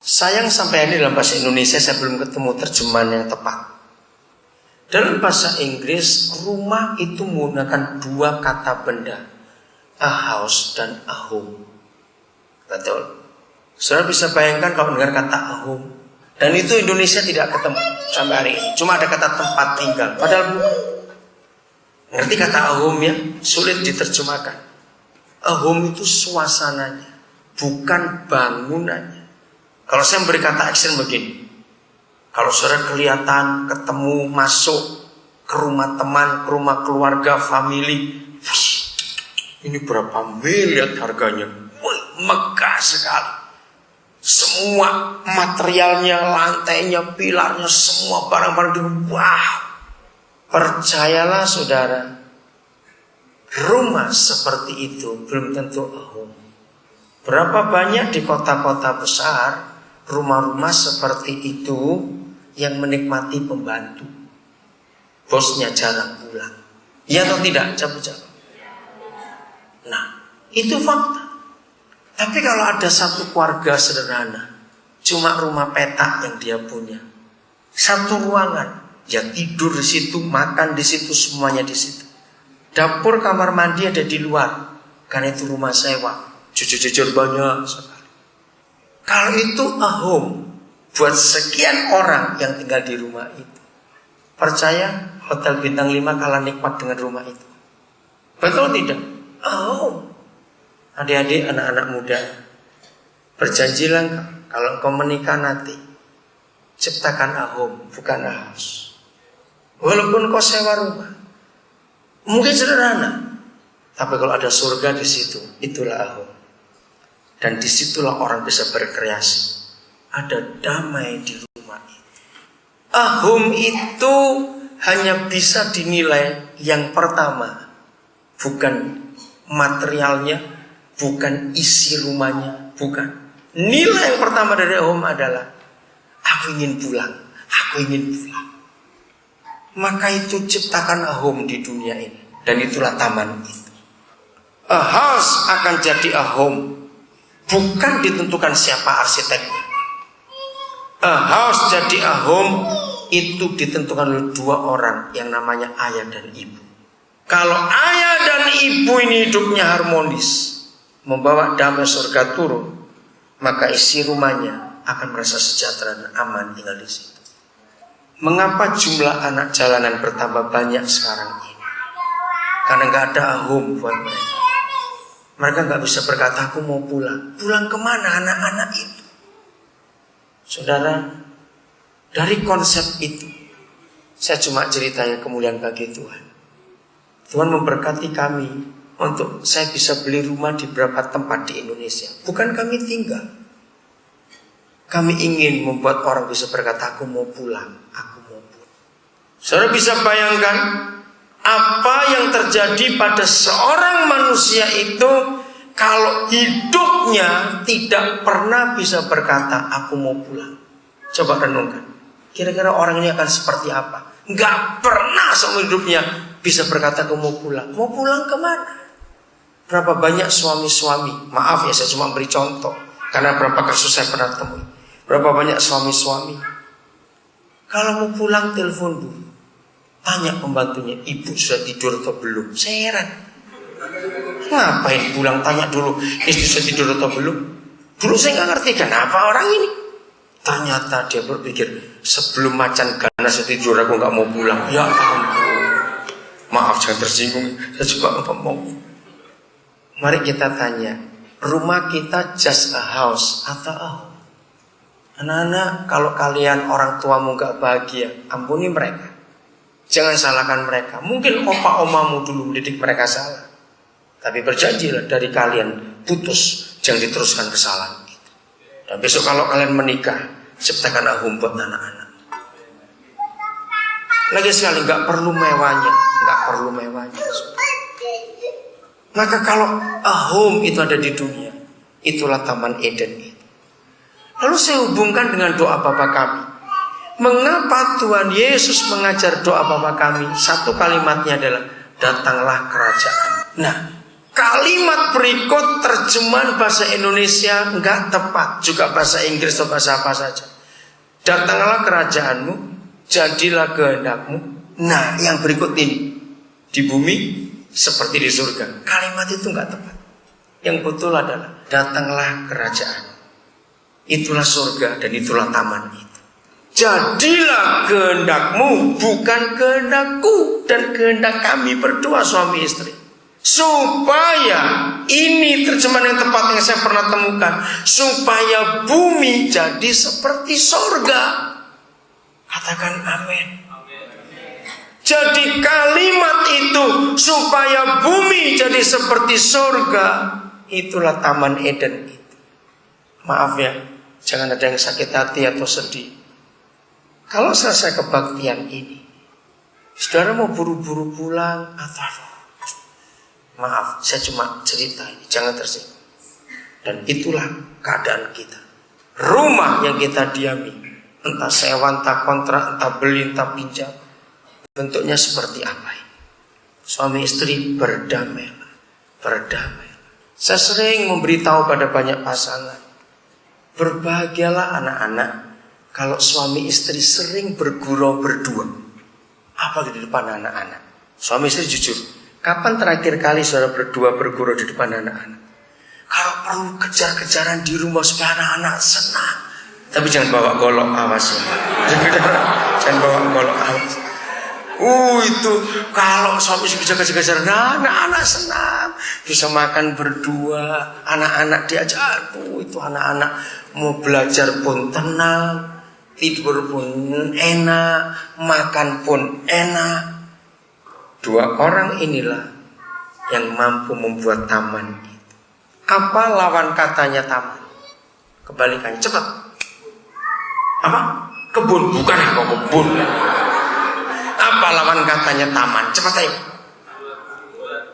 Sayang sampai ini dalam bahasa Indonesia saya belum ketemu terjemahan yang tepat. Dalam bahasa Inggris, rumah itu menggunakan dua kata benda, a house dan a home. Betul. Saudara bisa bayangkan kalau dengar kata a home. Dan itu Indonesia tidak ketemu sampai hari ini. Cuma ada kata tempat tinggal. Padahal bukan. Ngerti kata a home ya? Sulit diterjemahkan. A home itu suasananya, bukan bangunannya. Kalau saya memberi kata action begini, kalau saudara kelihatan ketemu masuk ke rumah teman, ke rumah keluarga, family, ini berapa miliar harganya, megah sekali. Semua materialnya, lantainya, pilarnya, semua barang-barang itu, wow. Percayalah saudara, rumah seperti itu belum tentu home. Berapa banyak di kota-kota besar rumah-rumah seperti itu yang menikmati pembantu. Bosnya jarang pulang. Iya atau tidak? Jawab. Nah, itu fakta. Tapi kalau ada satu keluarga sederhana, cuma rumah petak yang dia punya, satu ruangan, dia tidur di situ, makan di situ, semuanya di situ. Dapur kamar mandi ada di luar, karena itu rumah sewa, jujur banyak sekali. Kalau itu a home buat sekian orang yang tinggal di rumah itu, percaya hotel bintang 5 kalah nikmat dengan rumah itu. Betul tidak? A home. Adik-adik, anak-anak muda, berjanjilah kalau engkau menikah nanti, ciptakan a home, bukan a house. Walaupun kau sewa rumah, mungkin sederhana, tapi kalau ada surga di situ, itulah a home. Dan disitulah orang bisa berkreasi. Ada damai di rumah itu. A home itu hanya bisa dinilai yang pertama, bukan materialnya, bukan isi rumahnya, bukan. Nilai yang pertama dari home adalah aku ingin pulang, aku ingin pulang. Maka itu ciptakan a home di dunia ini. Dan itulah taman itu. A house akan jadi a home, bukan ditentukan siapa arsiteknya. A house jadi a home itu ditentukan oleh dua orang yang namanya ayah dan ibu. Kalau ayah dan ibu ini hidupnya harmonis, membawa damai surga turun, maka isi rumahnya akan merasa sejahtera dan aman tinggal di situ. Mengapa jumlah anak jalanan bertambah banyak sekarang ini? Karena nggak ada home buat mereka. Mereka nggak bisa berkata aku mau pulang. Pulang kemana anak-anak itu? Saudara, dari konsep itu, saya cuma ceritanya kemuliaan bagi Tuhan. Tuhan memberkati kami untuk saya bisa beli rumah di beberapa tempat di Indonesia. Bukan kami tinggal. Kami ingin membuat orang bisa berkata aku mau pulang, aku mau pulang. Saudara bisa bayangkan apa yang terjadi pada seorang manusia itu kalau hidupnya tidak pernah bisa berkata aku mau pulang. Coba renungkan, kira-kira orang ini akan seperti apa? Gak pernah seumur hidupnya bisa berkata aku mau pulang. Mau pulang kemana? Berapa banyak suami-suami, maaf ya saya cuma beri contoh, karena berapa kasus saya pernah temui. Berapa banyak suami-suami kalau mau pulang telepon dulu, tanya pembantunya, ibu sudah tidur atau belum? Saya heran, ngapain pulang tanya dulu istri sudah tidur atau belum? Dulu saya nggak ngerti kenapa orang ini. Ternyata dia berpikir sebelum macan ganas tidur aku nggak mau pulang. Ya ampun, maaf jangan tersinggung, saya juga ngomong. Mari kita tanya, rumah kita just a house atau a home? Anak-anak, kalau kalian orang tuamu gak bahagia, ampuni mereka. Jangan salahkan mereka. Mungkin opa-omamu dulu mendidik mereka salah, tapi berjanjilah dari kalian putus, jangan diteruskan kesalahan. Dan besok kalau kalian menikah, ciptakan home buat anak-anak. Lagi sekali, gak perlu mewahnya, gak perlu mewahnya. Maka kalau a home itu ada di dunia, itulah Taman Eden itu. Lalu saya hubungkan dengan doa Bapa kami. Mengapa Tuhan Yesus mengajar doa Bapa kami? Satu kalimatnya adalah datanglah kerajaan. Nah, Kalimat berikut terjemahan bahasa Indonesia enggak tepat, juga bahasa Inggris atau bahasa apa saja. Datanglah kerajaanmu, jadilah kehendakmu. Nah, yang berikut ini, di bumi seperti di surga. Kalimat itu enggak tepat. Yang betul adalah datanglah kerajaan. Itulah surga dan itulah taman itu. Jadilah kehendakmu, bukan kehendakku dan kehendak kami berdua suami istri. Supaya, ini terjemahan yang tepat yang saya pernah temukan, supaya bumi jadi seperti surga. Katakan amin. Jadi kalimat itu, supaya bumi jadi seperti surga, itulah taman Eden itu. Maaf ya, jangan ada yang sakit hati atau sedih. Kalau selesai kebaktian ini, saudara mau buru-buru pulang atau maaf, saya cuma cerita ini, jangan tersinggung. Dan itulah keadaan kita. Rumah yang kita diami, entah sewa, entah kontrak, entah beli, entah pinjam, bentuknya seperti apa ini? Suami istri berdamailah, berdamailah. Saya sering memberitahu pada banyak pasangan, berbahagialah anak-anak kalau suami istri sering bergurau berdua, apalagi di depan anak-anak. Suami istri jujur, kapan terakhir kali saudara berdua bergurau di depan anak-anak? Kalau perlu kejar-kejaran di rumah supaya anak-anak senang. Tapi jangan bawa golok, awas ya. Jangan bawa golok, awas. Itu kalau suami istri bisa kejar-kejaran, anak-anak senang. Bisa makan berdua, anak-anak diajak. Itu anak-anak mau belajar pun tenang, tidur pun enak, makan pun enak. Dua orang inilah yang mampu membuat taman itu. Apa lawan katanya taman? Kebalikannya, cepat. Apa? Kebun, bukan kok kebun. Apa lawan katanya taman? Cepat ayo.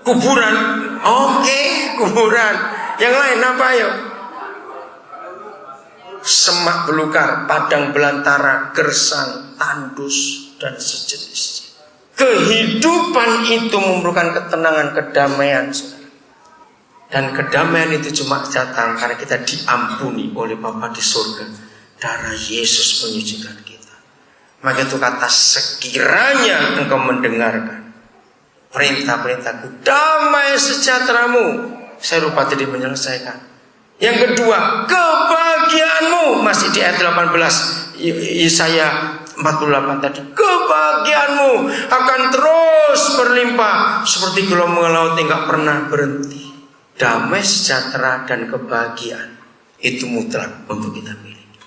Kuburan. Oke, kuburan. Yang lain apa ayo? Semak belukar, padang belantara, gersang, tandus, dan sejenisnya. Kehidupan itu memerlukan ketenangan, kedamaian, saudara. Dan kedamaian itu cuma datang karena kita diampuni oleh Bapa di surga. Darah Yesus menyucikan kita. Maka itu kata, sekiranya engkau mendengarkan perintah-perintahku, damai sejahteramu. Saya lupa tadi menyelesaikan. Yang kedua, kebahagiaanmu. Masih di ayat 18 Yesaya 48 tadi. Kebahagiaanmu akan terus berlimpah seperti gelombang laut yang gak pernah berhenti. Damai, sejahtera, dan kebahagiaan itu mutlak untuk kita miliki.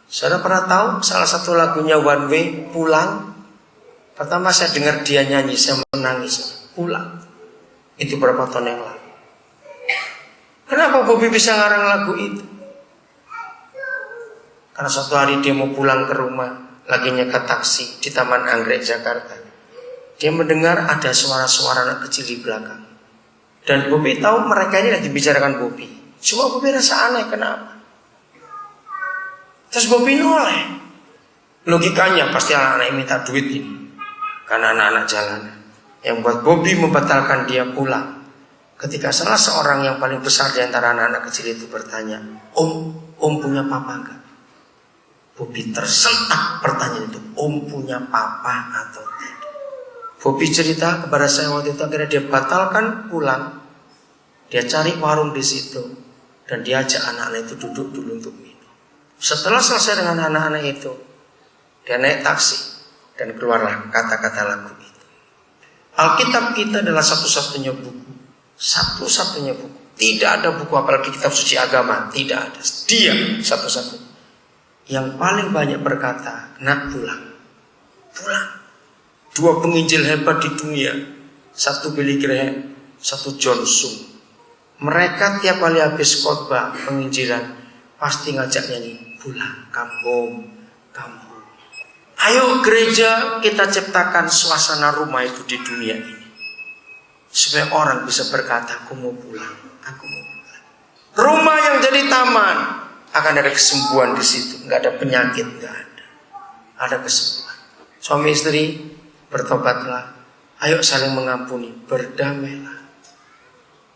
Saudara pernah tahu salah satu lagunya One Way, Pulang? Pertama saya dengar dia nyanyi, saya menangis. Pulang. Itu berapa tahun yang lalu. Kenapa Bobby bisa ngarang lagu itu? Karena suatu hari dia mau pulang ke rumah, lagi nyekat taksi di Taman Anggrek Jakarta. Dia mendengar ada suara-suara anak kecil di belakang. Dan Bobby tahu mereka ini lagi bicarakan Bobby. Cuma Bobby rasa aneh, kenapa? Terus Bobby noleh. Logikanya pasti anak-anak yang minta duit ini, karena anak-anak jalanan. Yang buat Bobby membatalkan dia pulang. Ketika salah seorang yang paling besar di antara anak-anak kecil itu bertanya, Om punya papa enggak? Bobby tersentak pertanyaan itu, Om punya papa atau tidak? Bobby cerita kepada saya waktu itu, akhirnya dia batalkan pulang. Dia cari warung di situ dan dia ajak anak-anak itu duduk dulu untuk minum. Setelah selesai dengan anak-anak itu, dia naik taksi dan keluarlah kata-kata lagu itu. Alkitab kita adalah satu-satunya buku. Satu-satunya buku. Tidak ada buku apalagi kitab suci agama. Tidak ada. Dia satu-satunya yang paling banyak berkata, nak pulang. Pulang. Dua penginjil hebat di dunia, satu Billy Graham, satu John Sung. Mereka tiap kali habis khotbah penginjilan pasti ngajak nyanyi, pulang, kampung, kampung. Ayo gereja kita ciptakan suasana rumah itu di dunia ini, supaya orang bisa berkata, aku mau pulang, aku mau pulang. Rumah yang jadi taman, akan ada kesembuhan di situ, nggak ada penyakit, nggak ada. Ada kesembuhan. Suami istri, bertobatlah, ayo saling mengampuni, berdamailah.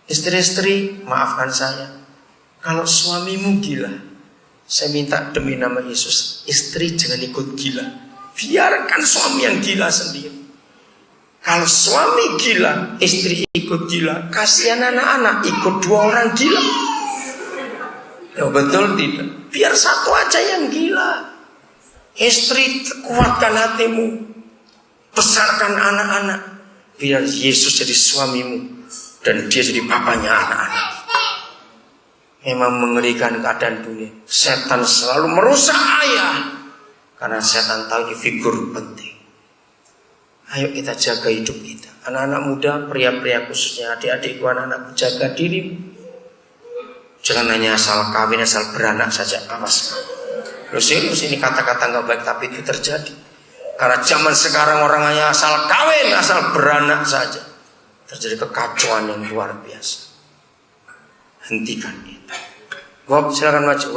Istri-istri, maafkan saya. Kalau suamimu gila, saya minta demi nama Yesus, istri jangan ikut gila. Biarkan suami yang gila sendiri. Kalau suami gila, istri ikut gila, kasihan anak-anak ikut dua orang gila. Ya betul tidak? Biar satu aja yang gila. Istri, kuatkan hatimu, besarkan anak-anak, biar Yesus jadi suamimu dan dia jadi bapaknya anak-anak. Memang mengerikan keadaan dunia. Setan selalu merusak ayah, karena setan tahu ini figur penting. Ayo kita jaga hidup kita. Anak-anak muda, pria-pria khususnya, adik-adikku, anak-anakku, jaga dirimu. Jangan hanya asal kawin, asal beranak saja. Awas. Loh serius, ini kata-kata gak baik, tapi itu terjadi. Karena zaman sekarang orang hanya asal kawin, asal beranak saja. Terjadi kekacauan yang luar biasa. Hentikan itu. Bob, silakan maju.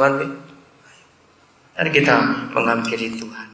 Mari kita menghampiri Tuhan.